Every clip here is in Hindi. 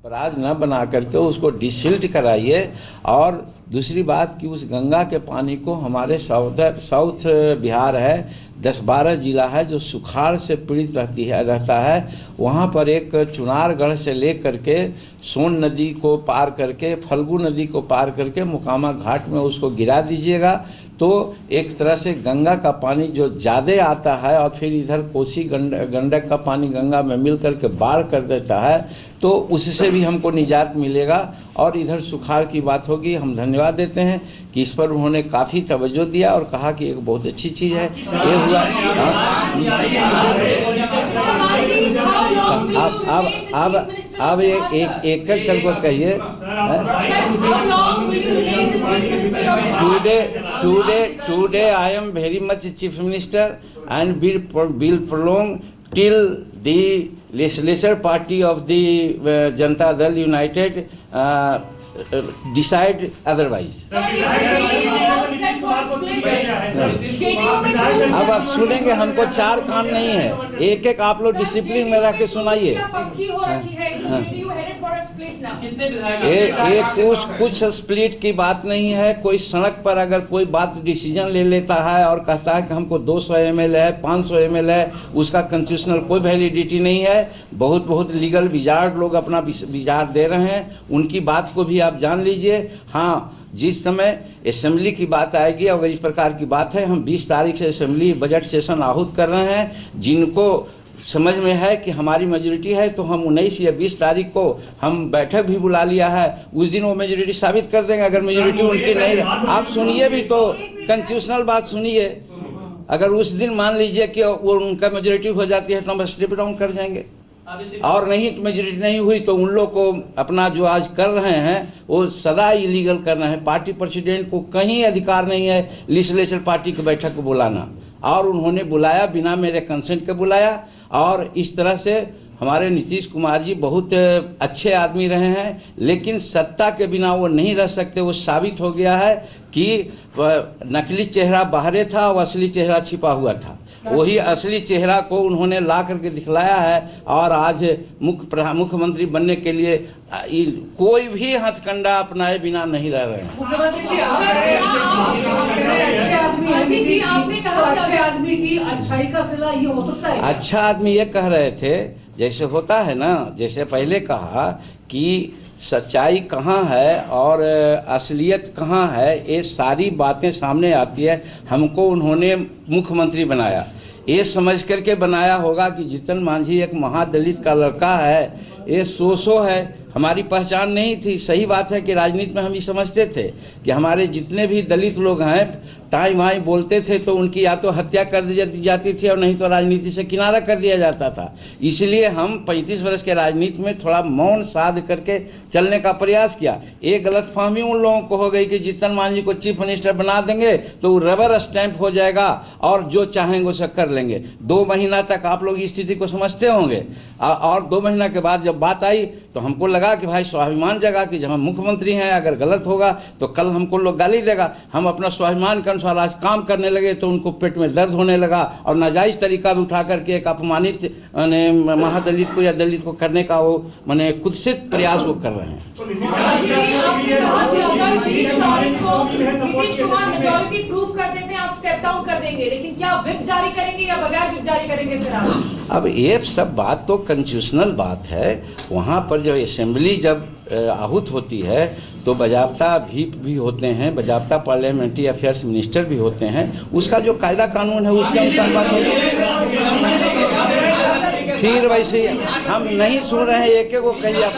बराज न बना करके उसको डिसिल्ट कराइए। और दूसरी बात कि उस गंगा के पानी को हमारे साउथ बिहार है 10-12 जिला है जो सुखाड़ से पीड़ित रहता है। वहाँ पर एक चुनारगढ़ से लेकर के सोन नदी को पार करके फल्गु नदी को पार करके मोकामा घाट में उसको गिरा दीजिएगा, तो एक तरह से गंगा का पानी जो ज़्यादा आता है और फिर इधर कोसी गंडक का पानी गंगा में मिल करके बाढ़ कर देता है, तो उससे भी हमको निजात मिलेगा। और इधर सुखाड़ की बात होगी, हम धन्यवाद देते हैं कि इस पर उन्होंने काफ़ी तवज्जो दिया और कहा कि एक बहुत अच्छी चीज़ है ये हुआ। अब एक करके कहिए। Today I am very much Chief Minister and will prolong till the legislature party of the Janata Dal United decide otherwise. अब आप सुनेंगे, हमको 4 काम नहीं है, एक आप लोग डिसिप्लिन में रह के सुनाइए। कुछ स्प्लिट की बात नहीं है। कोई सड़क पर अगर कोई बात डिसीजन ले लेता है और कहता है कि हमको 200 ml है 500 ml है, उसका कॉन्स्टिट्यूशनल कोई वैलिडिटी नहीं है। बहुत लीगल विजार्ड लोग अपना विचार दे रहे हैं, उनकी बात को भी आप जान लीजिए। हाँ, जिस समय असेंबली की बात आएगी, अगर इस प्रकार की बात है, हम 20 तारीख से असेंबली बजट सेशन आहूत कर रहे हैं। जिनको समझ में है कि हमारी मेजोरिटी है तो हम 19 या 20 तारीख को हम बैठक भी बुला लिया है, उस दिन वो मेजोरिटी साबित कर देंगे। अगर मेजोरिटी उनकी नहीं, आप सुनिए भी तो कॉन्स्टिट्यूशनल बात सुनिए। अगर उस दिन मान लीजिए कि वो उनका मेजोरिटी हो जाती है तो हम स्टेप डाउन कर जाएंगे, और नहीं तो मेजोरिटी नहीं हुई तो उन लोग को अपना जो आज कर रहे हैं वो सदा इलीगल करना है। पार्टी प्रेसिडेंट को कहीं अधिकार नहीं है लेजिस्लेचर पार्टी की बैठक को बुलाना, और उन्होंने बुलाया बिना मेरे कंसेंट के बुलाया। और इस तरह से हमारे नीतीश कुमार जी बहुत अच्छे आदमी रहे हैं, लेकिन सत्ता के बिना वो नहीं रह सकते। वो साबित हो गया है कि नकली चेहरा बाहरे था और असली चेहरा छिपा हुआ था। वही असली चेहरा को उन्होंने ला करके दिखलाया है, और आज मुख्यमंत्री बनने के लिए कोई भी हथकंडा अपनाए बिना नहीं रह रहे हैं। आपने कहा अच्छे आदमी की अच्छाई का सिला ये हो सकता है। अच्छा आदमी ये कह रहे थे, जैसे होता है ना, जैसे पहले कहा कि सच्चाई कहाँ है और असलियत कहाँ है, ये सारी बातें सामने आती है। हमको उन्होंने मुख्यमंत्री बनाया, ये समझ करके बनाया होगा कि जीतन मांझी एक महादलित का लड़का है, ये सो है, हमारी पहचान नहीं थी। सही बात है कि राजनीति में हम ये समझते थे कि हमारे जितने भी दलित लोग हैं टाई वाई बोलते थे तो उनकी या तो हत्या कर दी जाती थी और नहीं तो राजनीति से किनारा कर दिया जाता था। इसलिए हम 35 वर्ष के राजनीति में थोड़ा मौन साध करके चलने का प्रयास किया। एक गलतफहमी उन लोगों को हो गई कि जीतन मांझी को चीफ मिनिस्टर बना देंगे तो रबर स्टैंप हो जाएगा और जो चाहेंगे उसे कर लेंगे। 2 महीना तक आप लोग इस स्थिति को समझते होंगे, और 2 महीना के बाद जब बात आई तो हमको लगा कि भाई स्वाभिमान जगा कि जब हम मुख्यमंत्री हैं, अगर गलत होगा तो कल हमको लोग गाली देगा। हम अपना स्वाभिमान के अनुसार आज काम करने लगे तो उनको पेट में दर्द होने लगा, और नाजायज तरीका भी उठा करके एक अपमानित महादलित को या दलित को करने का वो माने कुत्सित प्रयास वो कर रहे हैं। आप स्टेप डाउन कर देंगे, लेकिन क्या व्हिप जारी करेंगे या बगैर व्हिप जारी करेंगे फिर आप? अब ये सब बात तो कॉन्स्टिट्यूशनल बात है। वहाँ पर जब असेंबली जब आहूत होती है तो बजाबता भी होते हैं, बजाबता पार्लियामेंट्री अफेयर्स मिनिस्टर भी होते हैं, उसका जो कायदा कानून है उसके अनुसार बात होगी। फिर वैसे हम नहीं सुन रहे हैं, एक एक को कहिए आप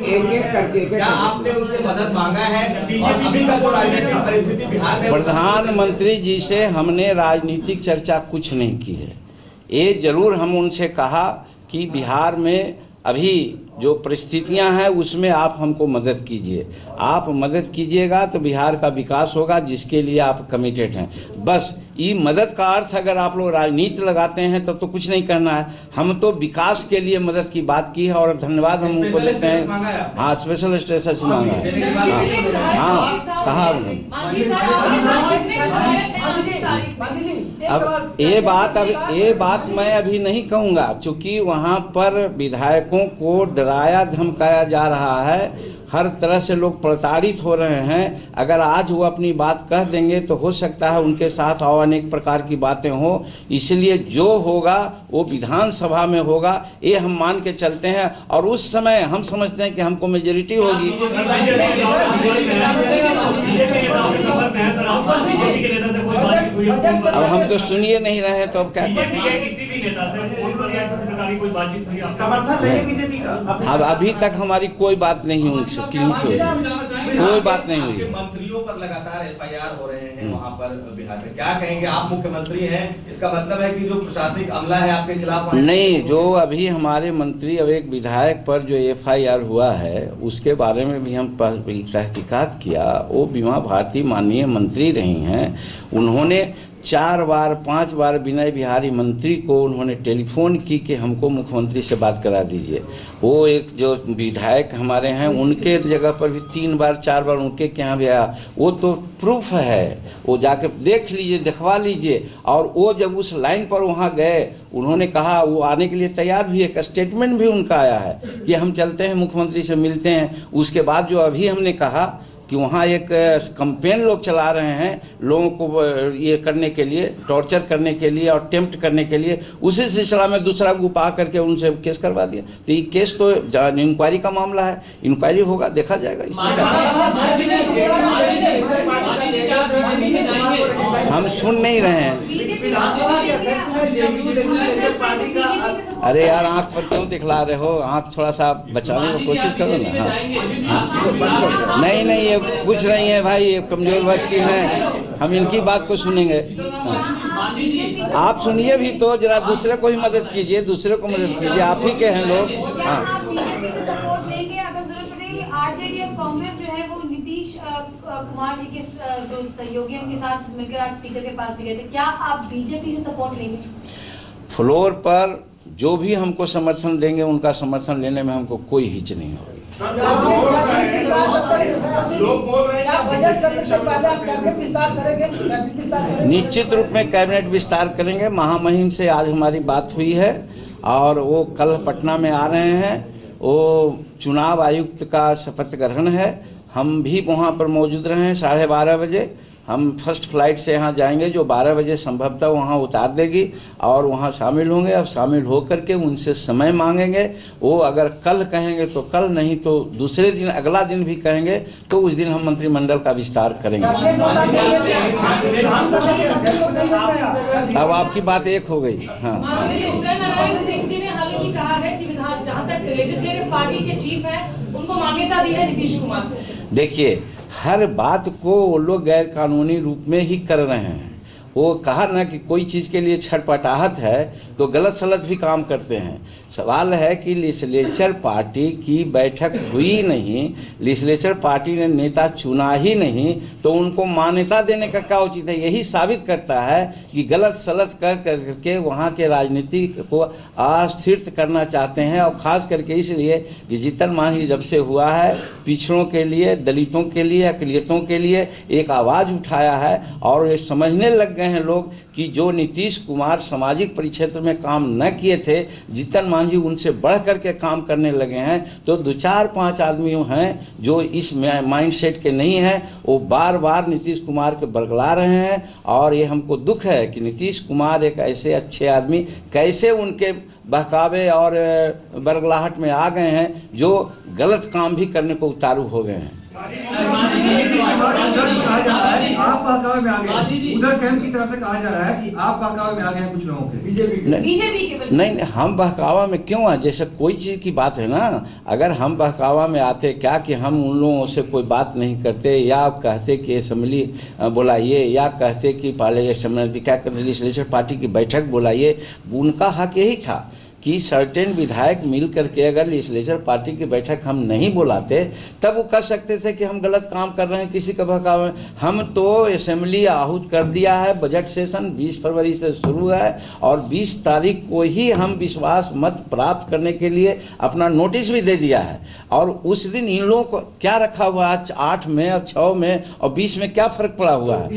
एक करके क्या आपने उनसे मदद मांगा है? अभी का जो राजनीतिक परिस्थिति बिहार में, प्रधानमंत्री जी से हमने राजनीतिक चर्चा कुछ नहीं की है। ये जरूर हम उनसे कहा कि बिहार में अभी जो परिस्थितियां हैं उसमें आप हमको मदद कीजिए। आप मदद कीजिएगा तो बिहार का विकास होगा, जिसके लिए आप कमिटेड हैं। बस ये मदद का अर्थ अगर आप लोग राजनीति लगाते हैं तब तो कुछ नहीं करना है। हम तो विकास के लिए मदद की बात की है और धन्यवाद हम उनको देते हैं। हाँ, स्पेशल स्टेटस मांगा है। हाँ, कहा अब ये बात मैं अभी नहीं कहूंगा, क्योंकि वहां पर विधायकों को डराया धमकाया जा रहा है, हर तरह से लोग प्रताड़ित हो रहे हैं। अगर आज वो अपनी बात कह देंगे तो हो सकता है उनके साथ और अनेक प्रकार की बातें हो, इसलिए जो होगा वो विधानसभा में होगा, ये हम मान के चलते हैं। और उस समय हम समझते हैं कि हमको मेजोरिटी होगी। अब हम तो सुनिए नहीं रहे, तो अब क्या समर्थन नहीं बीजेपी का? अब अभी तक हमारी कोई बात नहीं हुई, कोई बात नहीं हुई। मंत्रियों पर लगातार एफआईआर हो रहे हैं वहां पर बिहार में, क्या कहेंगे? आप मुख्यमंत्री हैं, इसका मतलब है कि जो प्रशासनिक अमला है आपके खिलाफ नहीं, जो अभी हमारे मंत्री और एक विधायक पर जो एफआईआर हुआ है उसके बारे में भी हम तहकीकात किया। वो बीमा भारती माननीय मंत्री रही हैं, उन्होंने 4 बार 5 बार विनय बिहारी मंत्री को उन्होंने टेलीफोन की कि हमको मुख्यमंत्री से बात करा दीजिए। वो एक जो विधायक हमारे हैं उनके जगह पर भी 3 बार 4 बार उनके यहाँ भी आया, वो तो प्रूफ है, वो जाके देख लीजिए, दिखवा लीजिए। और वो जब उस लाइन पर वहाँ गए, उन्होंने कहा वो आने के लिए तैयार भी, एक स्टेटमेंट भी उनका आया है कि हम चलते हैं मुख्यमंत्री से मिलते हैं। उसके बाद जो अभी हमने कहा कि वहाँ एक कैंपेन लोग चला रहे हैं लोगों को ये करने के लिए, टॉर्चर करने के लिए और टेम्प्ट करने के लिए, उसी सिलसिला में दूसरा ग्रुप आ करके उनसे केस करवा दिया। तो ये केस तो इंक्वायरी का मामला है, इंक्वायरी होगा, देखा जाएगा। हम सुन नहीं रहे हैं। अरे यार, आंख पर क्यों दिखला रहे हो? आंख थोड़ा सा बचाने की कोशिश करो ना। हाँ। नहीं, ये पूछ रही हैं भाई, ये कमजोर वर्ग की हैं, हम इनकी बात को सुनेंगे। आप सुनिए भी तो, जरा दूसरे को भी मदद कीजिए, दूसरे को मदद कीजिए, आप ही के हैं लोग। हाँ, आरजेडी और कांग्रेस जो है वो नीतीश कुमार जी के जो सहयोगियों के साथ मिलकर आज स्पीकर के पास भी गए थे, क्या आप बीजेपी से सपोर्ट लेंगे? फ्लोर पर जो भी हमको समर्थन देंगे उनका समर्थन लेने में हमको कोई हिच नहीं होगी। निश्चित रूप में कैबिनेट विस्तार करेंगे। महामहिम से आज हमारी बात हुई है और वो कल पटना में आ रहे हैं। वो चुनाव आयुक्त का शपथ ग्रहण है, हम भी वहां पर मौजूद रहे हैं 12:30 बजे। हम फर्स्ट फ्लाइट से यहाँ जाएंगे जो 12 बजे संभवतः वहाँ उतार देगी और वहाँ शामिल होंगे। अब शामिल होकर के उनसे समय मांगेंगे। वो अगर कल कहेंगे तो कल, नहीं तो दूसरे दिन, अगला दिन भी कहेंगे तो उस दिन हम मंत्रिमंडल का विस्तार करेंगे। अब आपकी बात एक हो गई। हाँ, उदय नारायण सिंह जी ने हाल ही कहा है कि जहाँ तक लेजिस्लेटिव पार्टी के चीफ है उनको मान्यता दी है नीतीश कुमार को। देखिए, हर बात को वो लोग गैर कानूनी रूप में ही कर रहे हैं। वो कहा ना कि कोई चीज के लिए छटपटाहट है तो गलत सलत भी काम करते हैं। सवाल है कि लेजिस्लेचर पार्टी की बैठक हुई नहीं, लेजिस्लेचर पार्टी ने नेता चुना ही नहीं, तो उनको मान्यता देने का क्या उचित है? यही साबित करता है कि गलत सलत कर करके वहां के राजनीति को अस्थिर करना चाहते हैं। और खास करके इसलिए कि जीतन मांझी जब से हुआ है, पिछड़ों के लिए, दलितों के लिए, अकलियतों के लिए एक आवाज उठाया है। और ये समझने लग गए हैं लोग कि जो नीतीश कुमार सामाजिक परिक्षेत्र में काम न किए थे, जीतन मांझी उनसे बढ़ करके काम करने लगे हैं। तो 2-4-5 आदमी हैं जो इस माइंडसेट के नहीं हैं, वो बार बार नीतीश कुमार के बरगला रहे हैं। और ये हमको दुख है कि नीतीश कुमार एक ऐसे अच्छे आदमी कैसे उनके बहकावे और बरगलाहट में आ गए हैं, जो गलत काम भी करने को उतारू हो गए हैं। आप बहकावे में आ गए, उधर कैंप की तरफ से कहा जा रहा है कि आप बहकावे में आ गए हैं कुछ लोगों के, बीजेपी के। नहीं, हम बहकावा में क्यों आए? जैसे कोई चीज की बात है ना, अगर हम बहकावा में आते क्या कि हम उन लोगों से कोई बात नहीं करते, या कहते कि असेंबली बुलाइए, या कहते कि पहले असेंबली क्या करते, लेजिस्लेचर पार्टी की बैठक बुलाइए, उनका हक यही था। कि सर्टेन विधायक मिल करके अगर लेजिस्लेचर पार्टी की बैठक हम नहीं बुलाते तब वो कर सकते थे कि हम गलत काम कर रहे हैं, किसी का बहकावे। हम तो असेंबली आहूत कर दिया है, बजट सेशन 20 फरवरी से शुरू है और 20 तारीख को ही हम विश्वास मत प्राप्त करने के लिए अपना नोटिस भी दे दिया है। और उस दिन इन लोगों को क्या रखा हुआ है, 8 में और 6 में और 20 में क्या फर्क पड़ा हुआ है?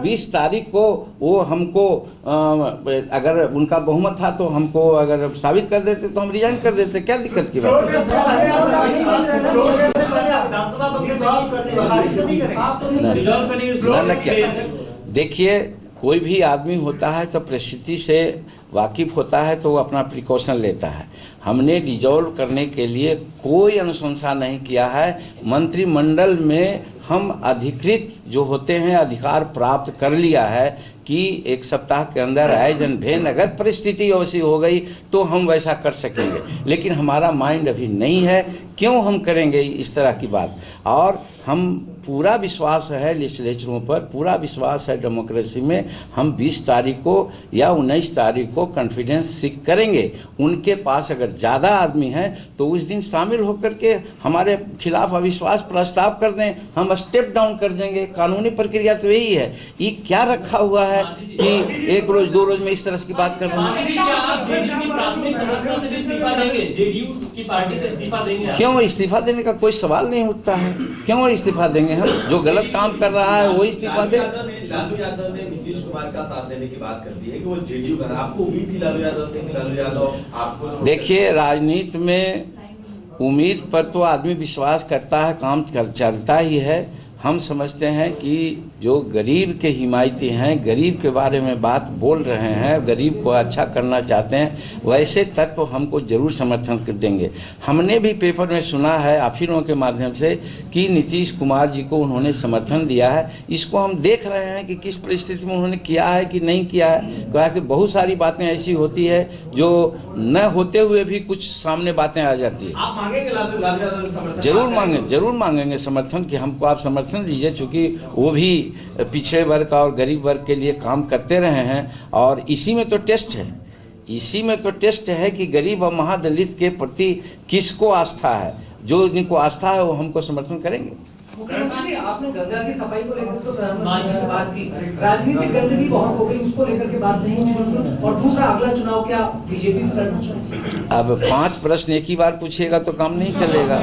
20 तारीख को वो हमको अगर उनका बहुमत था तो हमको अगर साबित कर देते तो हम रिजाइन कर देते, क्या दिक्कत की बात है? देखिए, कोई भी आदमी होता है तो परिस्थिति से वाकिफ होता है तो वो अपना प्रिकॉशन लेता है। हमने डिजॉल्व करने के लिए कोई अनुशंसा नहीं किया है। मंत्रिमंडल में हम अधिकृत जो होते हैं अधिकार प्राप्त कर लिया है कि 1 सप्ताह के अंदर एज एंड वेन अगर परिस्थिति वैसी हो गई तो हम वैसा कर सकेंगे, लेकिन हमारा माइंड अभी नहीं है। क्यों हम करेंगे इस तरह की बात? और हम पूरा विश्वास है लेजिस्लेचरों पर, पूरा विश्वास है डेमोक्रेसी में। हम 20 तारीख को या 19 तारीख को कॉन्फिडेंस सीख करेंगे। उनके पास अगर ज्यादा आदमी है तो उस दिन शामिल होकर के हमारे खिलाफ अविश्वास प्रस्ताव कर दें, हम स्टेप डाउन कर देंगे। कानूनी प्रक्रिया तो यही है। ये क्या रखा हुआ है कि 1 रोज 2 रोज में इस तरह की बात कर रहे हैं? क्यों इस्तीफा देने का कोई सवाल नहीं उठता है? क्यों इस्तीफा देंगे हम? जो गलत काम कर रहा है वो इस्तीफा दे। लालू यादव ने नीतीश कुमार का साथ देने की बात कर दी है कि वो जेडीयू का। आपको उम्मीद थी लालू यादव से कि लालू यादव आपको? देखिए, राजनीति में उम्मीद पर तो आदमी विश्वास करता है, काम चलता ही है। हम समझते हैं कि जो गरीब के हिमायती हैं, गरीब के बारे में बात बोल रहे हैं, गरीब को अच्छा करना चाहते हैं, वैसे तत्व हमको जरूर समर्थन कर देंगे। हमने भी पेपर में सुना है आप ही लोगों के माध्यम से कि नीतीश कुमार जी को उन्होंने समर्थन दिया है। इसको हम देख रहे हैं कि किस परिस्थिति में उन्होंने किया है कि नहीं किया है। कहा कि बहुत सारी बातें ऐसी होती है जो न होते हुए भी कुछ सामने बातें आ जाती है। आप मांगेंगे लालू यादव समर्थन? जरूर मांगेंगे समर्थन कि हमको आप समर्थन दीजिए, चूंकि वो भी पिछड़े वर्ग और गरीब वर्ग के लिए काम करते रहे हैं। और इसी में तो टेस्ट है, इसी में तो टेस्ट है कि गरीब और महादलित के प्रति किसको आस्था है। जो जिनको आस्था है वो हमको समर्थन करेंगे। मुख्यमंत्री, आपने गंगा की सफाई को लेकर तो प्रधानमंत्री से बात की, राजनीतिक गंदगी बहुत हो गई, उसको लेकर के बात नहीं हुई। और दूसरा, अगला चुनाव क्या बीजेपी से लड़ना चाहती? अब 5 प्रश्न एक ही बार पूछिएगा तो काम नहीं चलेगा।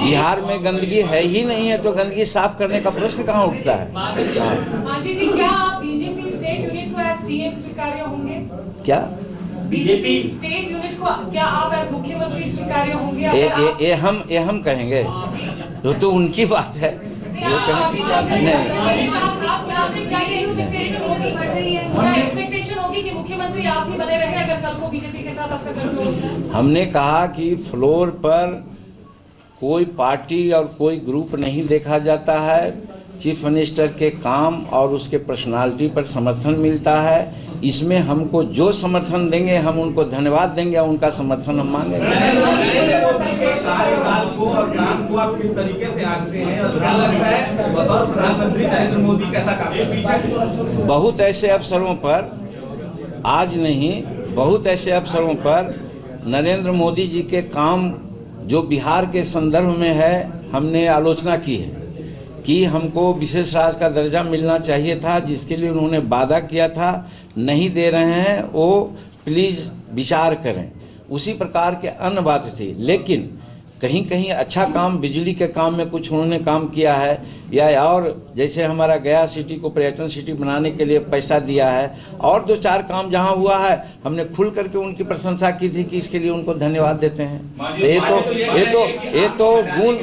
बिहार में गंदगी है ही नहीं है तो गंदगी साफ करने का प्रश्न कहाँ उठता है? मांझी जी, क्या आप बीजेपी स्टेट यूनिट को एज सीएम स्वीकार्य होंगे? क्या बीजेपी स्टेट यूनिट को क्या आप एज मुख्यमंत्री स्वीकार्य होंगे? ये हम कहेंगे तो उनकी बात है। वो एक्सपेक्टेशन होगी कि मुख्यमंत्री आप ही बने रहे अगर कल को बीजेपी के साथ आपका गठबंधन? हमने कहा कि फ्लोर पर कोई पार्टी और कोई ग्रुप नहीं देखा जाता है। चीफ मिनिस्टर के काम और उसके पर्सनालिटी पर समर्थन मिलता है। इसमें हमको जो समर्थन देंगे हम उनको धन्यवाद देंगे और उनका समर्थन हम मांगेंगे। कार्यकाल को और काम को आप किस तरीके से आंकते हैं और क्या लगता है बतौर प्रधानमंत्री नरेंद्र मोदी कैसा काम है? बहुत ऐसे अवसरों पर, आज नहीं, बहुत ऐसे अवसरों पर नरेंद्र मोदी जी के काम जो बिहार के संदर्भ में है हमने आलोचना की है कि हमको विशेष राज्य का दर्जा मिलना चाहिए था, जिसके लिए उन्होंने वादा किया था, नहीं दे रहे हैं, वो प्लीज विचार करें। उसी प्रकार के अन्य बातें थी। लेकिन कहीं कहीं अच्छा काम, बिजली के काम में कुछ उन्होंने काम किया है, या और जैसे हमारा गया सिटी को पर्यटन सिटी बनाने के लिए पैसा दिया है, और 2-4 काम जहां हुआ है हमने खुल करके उनकी प्रशंसा की थी कि इसके लिए उनको धन्यवाद देते हैं। ये तो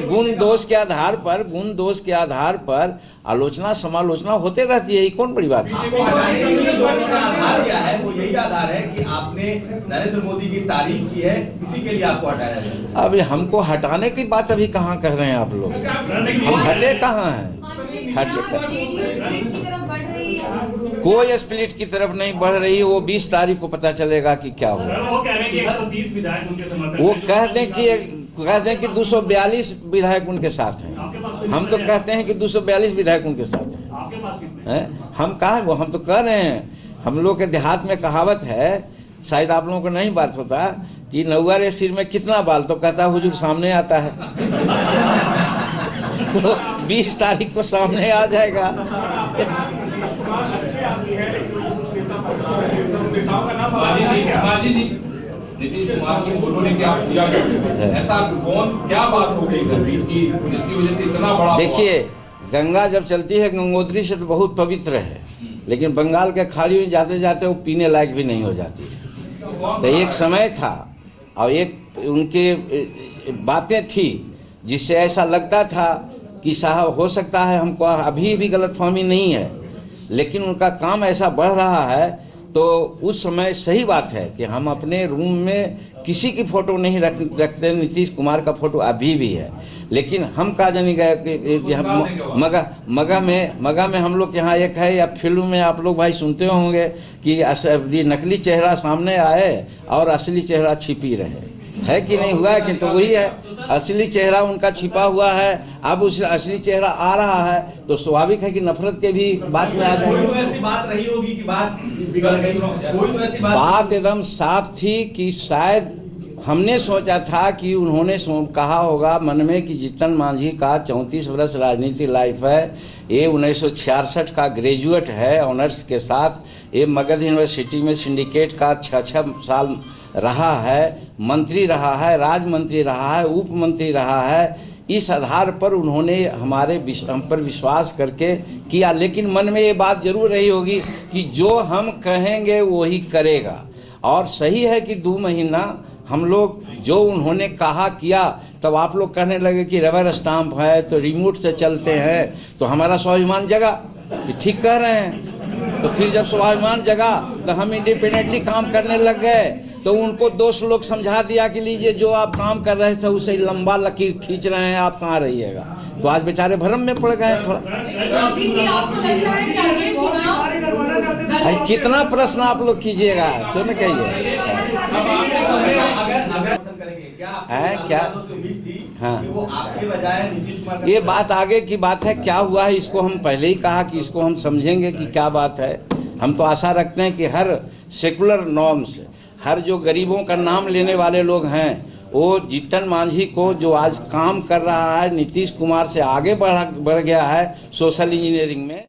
गुण दोष के आधार पर, गुण दोष के आधार पर आलोचना समालोचना होते रहती है। ये कौन बड़ी बात है? आधार क्या है? वो यही आधार है कि आपने नरेंद्र मोदी की तारीफ की है, इसी के लिए आपको हटाया है। अब हमको हटाने की बात अभी कहाँ कर रहे हैं आप लोग? हम हटे कहाँ हैं? कोई स्प्लिट की तरफ नहीं बढ़ रही है। वो 20 तारीख को पता चलेगा कि क्या होगा। वो कह रहे हैं कि 130 विधायक उनके समर्थन, वो कहते हैं कि 242 विधायक उनके साथ हैं। हम तो कहते हैं कि 242 विधायक उनके साथ हैं। आपके पास कितने? हम कहा, वो हम तो कह रहे हैं, हम लोग के देहात में कहावत है शायद आप लोगों को नहीं बात होता कि नौआ रे सिर में कितना बाल, तो कहता हुजूर सामने आता है। तो 20 तारीख को सामने आ जाएगा। बाजी जी, नीतीश कुमार की फोटो लेके आप पूजा करते हैं, ऐसा कौन क्या बात हो गई की जिसकी वजह से इतना बड़ा? देखिए, गंगा जब चलती है गंगोत्री से तो बहुत पवित्र है, लेकिन बंगाल के खाड़ी में जाते जाते वो पीने लायक भी नहीं हो जाती है। तो एक समय था और एक उनके बातें थी जिससे ऐसा लगता था कि साहब हो सकता है हमको अभी भी गलतफहमी नहीं है, लेकिन उनका काम ऐसा बढ़ रहा है। तो उस समय सही बात है कि हम अपने रूम में किसी की फोटो नहीं रखते, नीतीश कुमार का फोटो अभी भी है, लेकिन हम कहा जानी गए कि हम मगा में हम लोग यहाँ एक है, या फिल्म में आप लोग भाई सुनते होंगे कि नकली चेहरा सामने आए और असली चेहरा छिपी रहे, है कि नहीं हुआ है कि? तो वही है, असली चेहरा उनका छिपा हुआ है, अब उस असली चेहरा आ रहा है, तो स्वाभाविक है कि नफरत के भी बात में आ जाएगी। कोई ऐसी बात रही होगी कि बात बिगड़ गई, कोई तो ऐसी बात एकदम साफ थी कि शायद हमने सोचा था कि उन्होंने कहा होगा मन में कि जीतन मांझी का 34 वर्ष राजनीति लाइफ है, ये 1966 का ग्रेजुएट है ऑनर्स के साथ, ये मगध यूनिवर्सिटी में सिंडिकेट का 6 साल रहा है, मंत्री रहा है, राज्य मंत्री रहा है, उप मंत्री रहा है। इस आधार पर उन्होंने हम पर विश्वास करके किया, लेकिन मन में ये बात जरूर रही होगी कि जो हम कहेंगे वही करेगा। और सही है कि 2 महीना हम लोग जो उन्होंने कहा किया, तब आप लोग कहने लगे कि रबर स्टाम्प है तो रिमोट से चलते हैं, तो हमारा स्वाभिमान जगा कि ठीक कह रहे हैं। तो फिर जब स्वाभिमान जगा तो हम इंडिपेंडेंटली काम करने लग गए, तो उनको दोस्त लोग समझा दिया कि लीजिए जो आप काम कर रहे थे उसे लंबा लकीर खींच रहे हैं, आप कहाँ रहिएगा। तो आज बेचारे भ्रम में पड़ गए थोड़ा। कितना प्रश्न आप लोग कीजिएगा, सुन कहिए है क्या? हाँ, वो आपके बजाय नीतीश कुमार, ये बात आगे की बात है। क्या हुआ है इसको हम पहले ही कहा कि इसको हम समझेंगे कि क्या बात है। हम तो आशा रखते हैं कि हर सेकुलर नॉर्म्स, हर जो गरीबों का नाम लेने वाले लोग हैं, वो जीतन मांझी को जो आज काम कर रहा है नीतीश कुमार से आगे बढ़ गया है सोशल इंजीनियरिंग में।